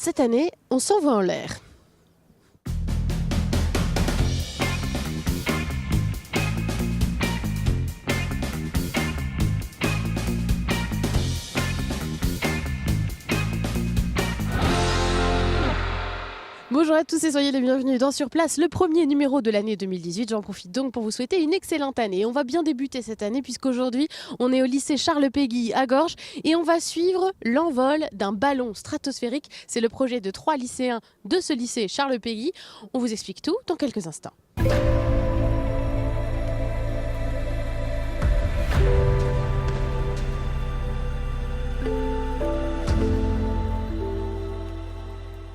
Cette année, on s'envoie en l'air. Bonjour à tous et soyez les bienvenus dans Sur Place, le premier numéro de l'année 2018. J'en profite donc pour vous souhaiter une excellente année. On va bien débuter cette année puisqu'aujourd'hui, on est au lycée Charles Péguy à Gorges et on va suivre l'envol d'un ballon stratosphérique. C'est le projet de 3 lycéens de ce lycée Charles Péguy. On vous explique tout dans quelques instants.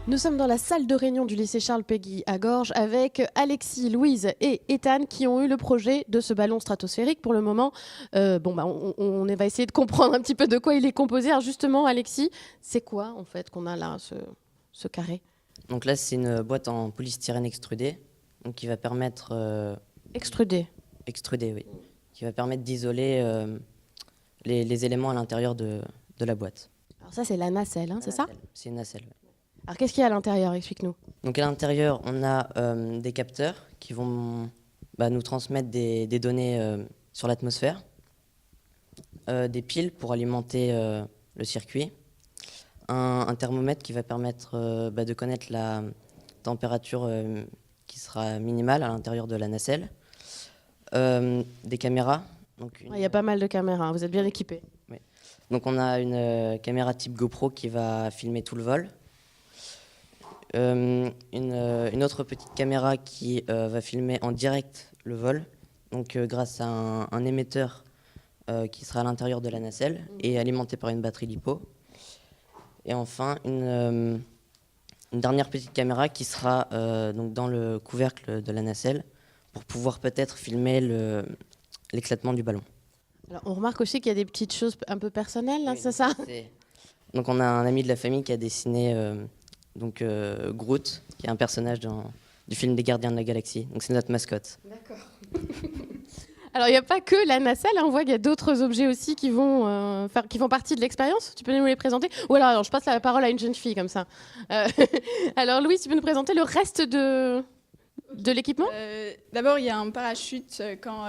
Nous sommes dans la salle de réunion du lycée Charles Péguy à Gorges avec Alexis, Louise et Ethan qui ont eu le projet de ce ballon stratosphérique. Pour le moment, on va essayer de comprendre un petit peu de quoi il est composé. Alors justement, Alexis, c'est quoi en fait qu'on a là, ce carré? Donc là, c'est une boîte en polystyrène extrudé, donc qui va permettre... Extrudé. Extrudé, oui. Qui va permettre d'isoler les éléments à l'intérieur de la boîte. Alors ça, c'est la nacelle, hein, c'est ça? C'est une nacelle, oui. Alors qu'est-ce qu'il y a à l'intérieur? Explique-nous. Donc à l'intérieur, on a des capteurs qui vont nous transmettre des données sur l'atmosphère, des piles pour alimenter le circuit, un thermomètre qui va permettre de connaître la température qui sera minimale à l'intérieur de la nacelle, des caméras. Il y a pas mal de caméras, vous êtes bien équipés. Oui. Donc on a une caméra type GoPro qui va filmer tout le vol. Une autre petite caméra qui va filmer en direct le vol, donc grâce à un émetteur qui sera à l'intérieur de la nacelle et alimenté par une batterie LiPo. Et enfin, une dernière petite caméra qui sera donc dans le couvercle de la nacelle pour pouvoir peut-être filmer l'éclatement du ballon. Alors, on remarque aussi qu'il y a des petites choses un peu personnelles, là, oui, c'est ça? Donc on a un ami de la famille qui a dessiné Groot, qui est un personnage du film des Gardiens de la Galaxie. Donc c'est notre mascotte. D'accord. Alors il n'y a pas que la nacelle, hein. On voit qu'il y a d'autres objets aussi qui font partie de l'expérience. Tu peux nous les présenter? Ou alors je passe la parole à une jeune fille comme ça. Alors Louise, tu peux nous présenter le reste de l'équipement? D'abord, il y a un parachute quand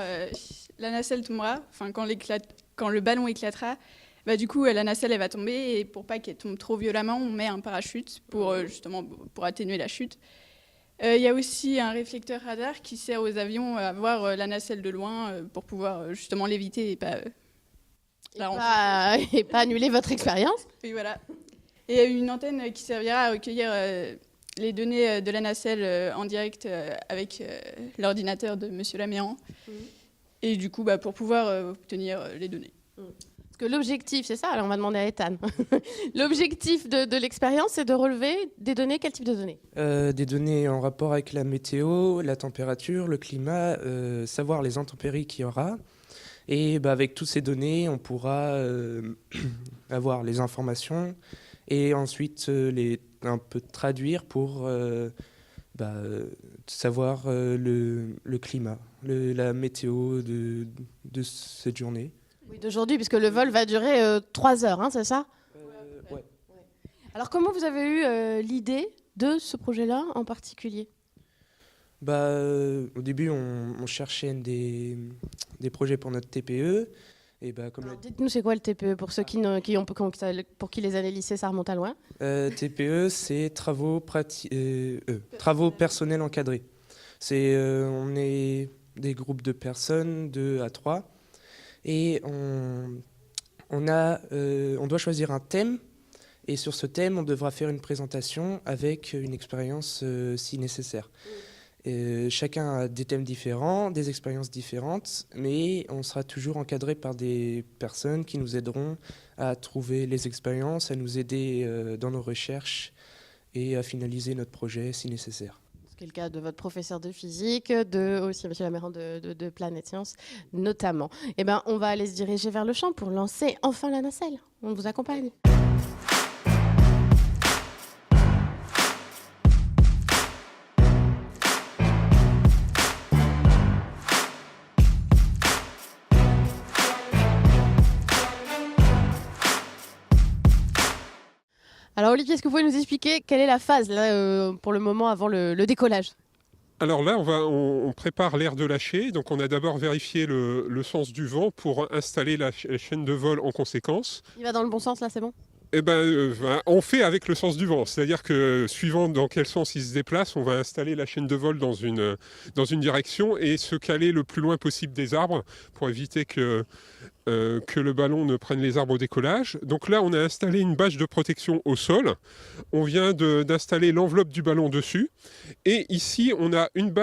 la nacelle tombera, enfin quand le ballon éclatera. Du coup, la nacelle elle va tomber et pour pas qu'elle tombe trop violemment, on met un parachute justement pour atténuer la chute. Il y a aussi un réflecteur radar qui sert aux avions à voir la nacelle de loin pour pouvoir justement l'éviter et pas annuler votre expérience. Oui, voilà. Et il y a une antenne qui servira à recueillir les données de la nacelle en direct avec l'ordinateur de Monsieur Laméran. Et du coup, pour pouvoir obtenir les données. Parce que l'objectif, c'est ça, alors on va demander à Ethan. L'objectif de l'expérience, c'est de relever des données. Quel type de données? Des données en rapport avec la météo, la température, le climat, savoir les intempéries qu'il y aura. Et avec toutes ces données, on pourra avoir les informations et ensuite un peu traduire pour savoir le climat, la météo de cette journée. Oui, d'aujourd'hui, puisque le vol va durer 3 heures, hein, c'est ça? Ouais. Alors, comment vous avez eu l'idée de ce projet-là en particulier? Au début, on cherchait des projets pour notre TPE. Et dites-nous, c'est quoi le TPE pour ceux pour qui les années lycée, ça remonte à loin? TPE, c'est travaux personnels encadrés. On est des groupes de personnes, 2 à 3. Et on doit choisir un thème, et sur ce thème, on devra faire une présentation avec une expérience si nécessaire. Chacun a des thèmes différents, des expériences différentes, mais on sera toujours encadré par des personnes qui nous aideront à trouver les expériences, à nous aider dans nos recherches et à finaliser notre projet si nécessaire. C'est le cas de votre professeur de physique, aussi M. Laméran de Planète Science, notamment. On va aller se diriger vers le champ pour lancer enfin la nacelle. On vous accompagne. Alors Alors Olivier, est-ce que vous pouvez nous expliquer quelle est la phase là, pour le moment avant le décollage? Alors là, on prépare l'aire de lâcher. Donc on a d'abord vérifié le sens du vent pour installer la chaîne de vol en conséquence. Il va dans le bon sens là, c'est bon? Eh ben, on fait avec le sens du vent. C'est-à-dire que suivant dans quel sens il se déplace, on va installer la chaîne de vol dans une direction et se caler le plus loin possible des arbres pour éviter que le ballon ne prenne les arbres au décollage. Donc là, on a installé une bâche de protection au sol. On vient d'installer l'enveloppe du ballon dessus. Et ici, on a une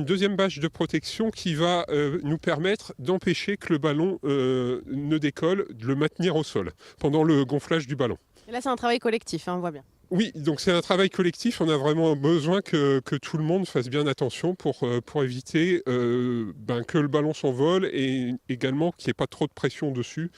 deuxième bâche de protection qui va nous permettre d'empêcher que le ballon ne décolle, de le maintenir au sol pendant le gonflage du ballon. Et là, c'est un travail collectif, hein, on voit bien. Oui, donc c'est un travail collectif. On a vraiment besoin que tout le monde fasse bien attention pour éviter que le ballon s'envole et également qu'il n'y ait pas trop de pression dessus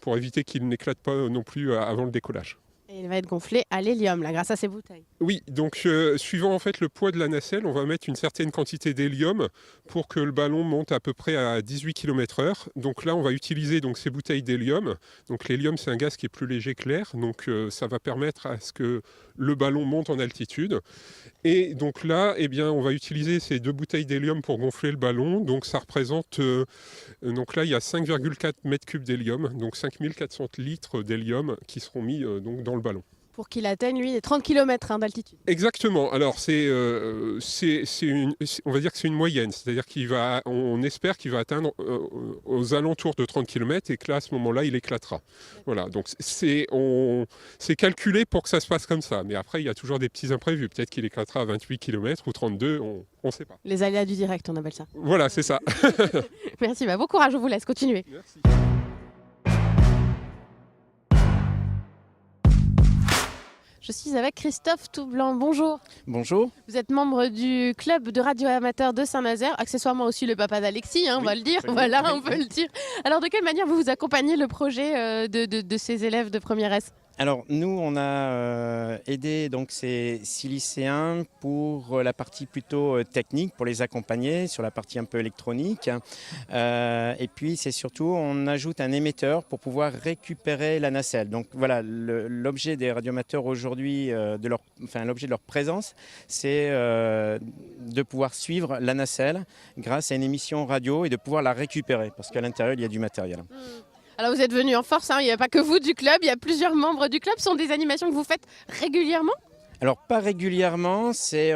pour éviter qu'il n'éclate pas non plus avant le décollage. Et il va être gonflé à l'hélium, là, grâce à ces bouteilles. Oui, donc suivant en fait le poids de la nacelle, on va mettre une certaine quantité d'hélium pour que le ballon monte à peu près à 18 km/h. Donc là, on va utiliser donc, ces bouteilles d'hélium. Donc l'hélium, c'est un gaz qui est plus léger que l'air, donc ça va permettre à ce que le ballon monte en altitude. Et donc là, eh bien, on va utiliser ces 2 bouteilles d'hélium pour gonfler le ballon. Donc ça représente, donc là, il y a 5,4 mètres cubes d'hélium, donc 5400 litres d'hélium qui seront mis donc dans le ballon. Pour qu'il atteigne, lui, les 30 km d'altitude. Exactement. Alors, on va dire que c'est une moyenne. C'est-à-dire on espère qu'il va atteindre aux alentours de 30 km et que là, à ce moment-là, il éclatera. Voilà. Donc, c'est calculé pour que ça se passe comme ça. Mais après, il y a toujours des petits imprévus. Peut-être qu'il éclatera à 28 km ou 32, on ne sait pas. Les aléas du direct, on appelle ça. Voilà, c'est ça. Merci, bon courage, je vous laisse continuer. Merci. Je suis avec Christophe Toublanc. Bonjour. Bonjour. Vous êtes membre du club de radio amateur de Saint-Nazaire, accessoirement aussi le papa d'Alexis, on va le dire. Voilà, on peut le dire. Alors, de quelle manière vous accompagnez le projet de ces élèves de première S? Alors nous, on a aidé donc ces 6 lycéens pour la partie plutôt technique, pour les accompagner sur la partie un peu électronique. Et puis c'est surtout, on ajoute un émetteur pour pouvoir récupérer la nacelle. Donc voilà, l'objet des radioamateurs aujourd'hui, l'objet de leur présence, c'est de pouvoir suivre la nacelle grâce à une émission radio et de pouvoir la récupérer parce qu'à l'intérieur, il y a du matériel. Alors vous êtes venus en force, il n'y a pas que vous du club, il y a plusieurs membres du club. Ce sont des animations que vous faites régulièrement? Alors pas régulièrement, ces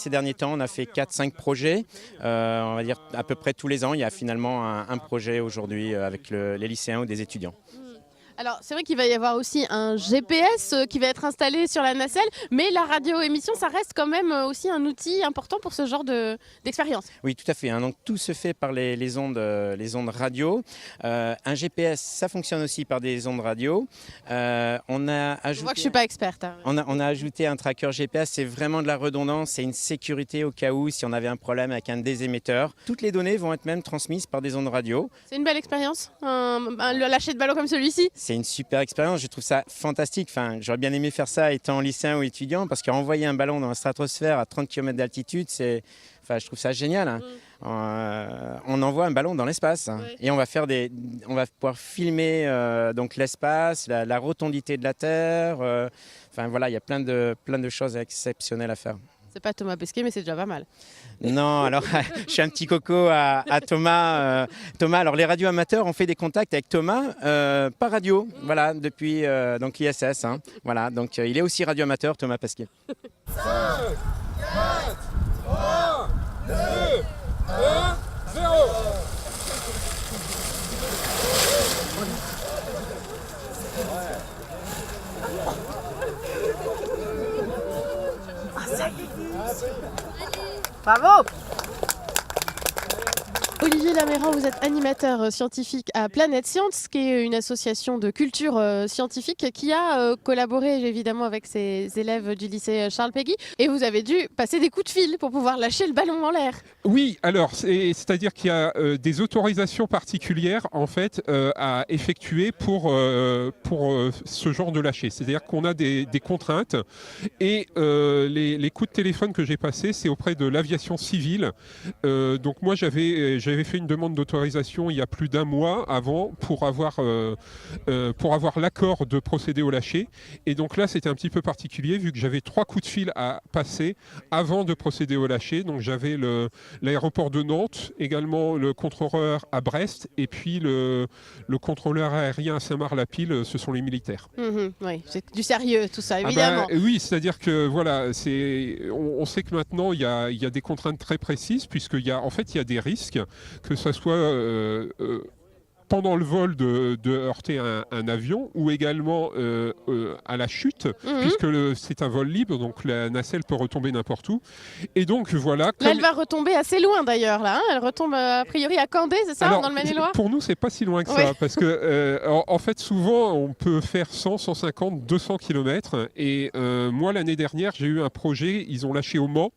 derniers temps on a fait 4-5 projets, on va dire à peu près tous les ans il y a finalement un projet aujourd'hui avec les lycéens ou des étudiants. Alors c'est vrai qu'il va y avoir aussi un GPS qui va être installé sur la nacelle, mais la radio-émission ça reste quand même aussi un outil important pour ce genre d'expérience. Oui tout à fait, donc tout se fait par les ondes radio. Un GPS ça fonctionne aussi par des ondes radio. On a ajouté, je vois que je ne suis pas experte. On a ajouté un tracker GPS, c'est vraiment de la redondance, c'est une sécurité au cas où si on avait un problème avec un des émetteurs. Toutes les données vont être même transmises par des ondes radio. C'est une belle expérience, le lâcher de ballon comme celui-ci. C'est une super expérience, je trouve ça fantastique. J'aurais bien aimé faire ça étant lycéen ou étudiant parce qu'envoyer un ballon dans la stratosphère à 30 km d'altitude, je trouve ça génial. On envoie un ballon dans l'espace et on va pouvoir filmer donc l'espace, la rotondité de la Terre. Il y a plein de choses exceptionnelles à faire. C'est pas Thomas Pesquet, mais c'est déjà pas mal. Non, alors je suis un petit coco à Thomas. Thomas, alors les radioamateurs ont fait des contacts avec Thomas par radio, voilà, depuis donc l'ISS. Voilà, donc il est aussi radioamateur, Thomas Pesquet. 5, 4, 3, 2, 1, 0. Bravo! Olivier Laméran, vous êtes animateur scientifique à Planète Science, qui est une association de culture scientifique qui a collaboré évidemment avec ses élèves du lycée Charles Péguy. Et vous avez dû passer des coups de fil pour pouvoir lâcher le ballon en l'air. Oui, alors c'est-à-dire qu'il y a des autorisations particulières en fait à effectuer pour ce genre de lâcher. C'est-à-dire qu'on a des contraintes et les coups de téléphone que j'ai passés, c'est auprès de l'aviation civile. Donc moi j'avais j'avais fait une demande d'autorisation il y a plus d'un mois avant pour avoir l'accord de procéder au lâcher. Et donc là, c'était un petit peu particulier vu que j'avais 3 coups de fil à passer avant de procéder au lâcher. Donc j'avais l'aéroport de Nantes, également le contrôleur à Brest et puis le contrôleur aérien à Saint-Marc-la-Pile, ce sont les militaires. Oui, c'est du sérieux tout ça, Ah évidemment. bah, oui, c'est-à-dire que voilà, on sait que maintenant il y a des contraintes très précises puisqu'il y a en fait il y a des risques, que ce soit pendant le vol de heurter un avion ou également à la chute, puisque c'est un vol libre, donc la nacelle peut retomber n'importe où. Et donc voilà. Là, elle va retomber assez loin d'ailleurs. Là, hein. Elle retombe a priori à Candé, c'est ça, Alors, dans le Maine-et-Loire? pour nous, c'est pas si loin que ça, parce que en fait, souvent, on peut faire 100, 150, 200 km. Et moi, l'année dernière, j'ai eu un projet. Ils ont lâché au Mans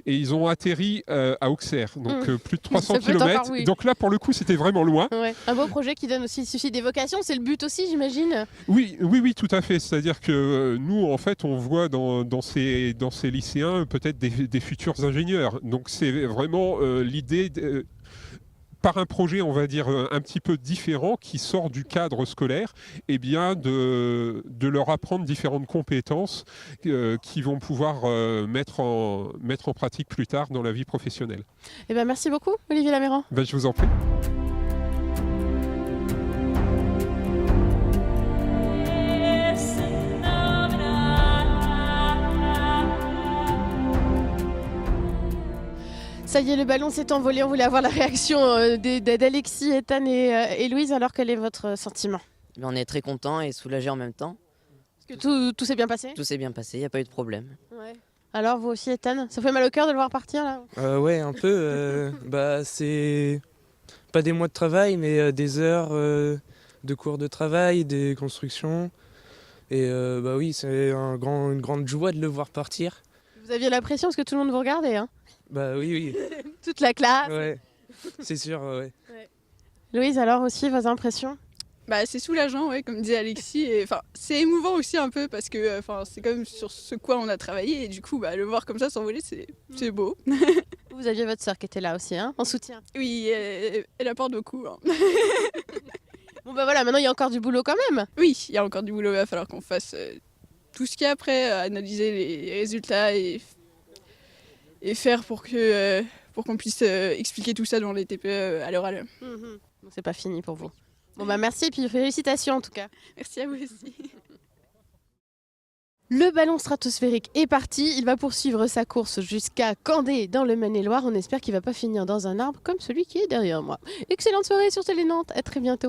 et ils ont atterri à Auxerre, donc plus de 300 km. Oui. Donc là, pour le coup, c'était vraiment loin. Ouais. Un beau projet qui donne aussi suscite des vocations, c'est le but aussi, j'imagine. Oui, tout à fait. C'est-à-dire que nous, en fait, on voit dans ces lycéens peut-être des futurs ingénieurs. Donc c'est vraiment l'idée par un projet, on va dire, un petit peu différent, qui sort du cadre scolaire, et bien de leur apprendre différentes compétences qui vont pouvoir mettre en pratique plus tard dans la vie professionnelle. Eh ben, merci beaucoup, Olivier Laméran. Ben, je vous en prie. Ça y est, le ballon s'est envolé. On voulait avoir la réaction d'Alexis, Ethan et Louise. Alors, quel est votre sentiment? On est très contents et soulagés en même temps. Est-ce que tout s'est bien passé? Tout s'est bien passé, il n'y a pas eu de problème. Ouais. Alors, vous aussi, Ethan, ça fait mal au cœur de le voir partir là? Ouais, un peu. Bah, c'est pas des mois de travail, mais des heures de cours de travail, des constructions. Et bah oui, c'est une grande joie de le voir partir. Vous aviez la pression parce que tout le monde vous regardait, hein? Bah oui. Toute la classe. Ouais, c'est sûr, ouais. Louise, alors aussi, vos impressions? Bah, c'est soulageant, ouais, comme disait Alexis. Et c'est émouvant aussi un peu parce que c'est quand même sur ce quoi on a travaillé. Et du coup, le voir comme ça s'envoler, c'est beau. Vous aviez votre sœur qui était là aussi, hein, en soutien. Oui, elle apporte beaucoup. Hein. Bon bah voilà, maintenant il y a encore du boulot quand même. Oui, il y a encore du boulot. Il va falloir qu'on fasse tout ce qu'il y a après, analyser les résultats et faire pour qu'on puisse expliquer tout ça dans les TPE à l'oral. Donc c'est pas fini pour vous. Bon bah merci et puis félicitations en tout cas. Merci à vous aussi. Le ballon stratosphérique est parti, il va poursuivre sa course jusqu'à Candé dans le Maine-et-Loire. On espère qu'il va pas finir dans un arbre comme celui qui est derrière moi. Excellente soirée sur Télé Nantes, à très bientôt.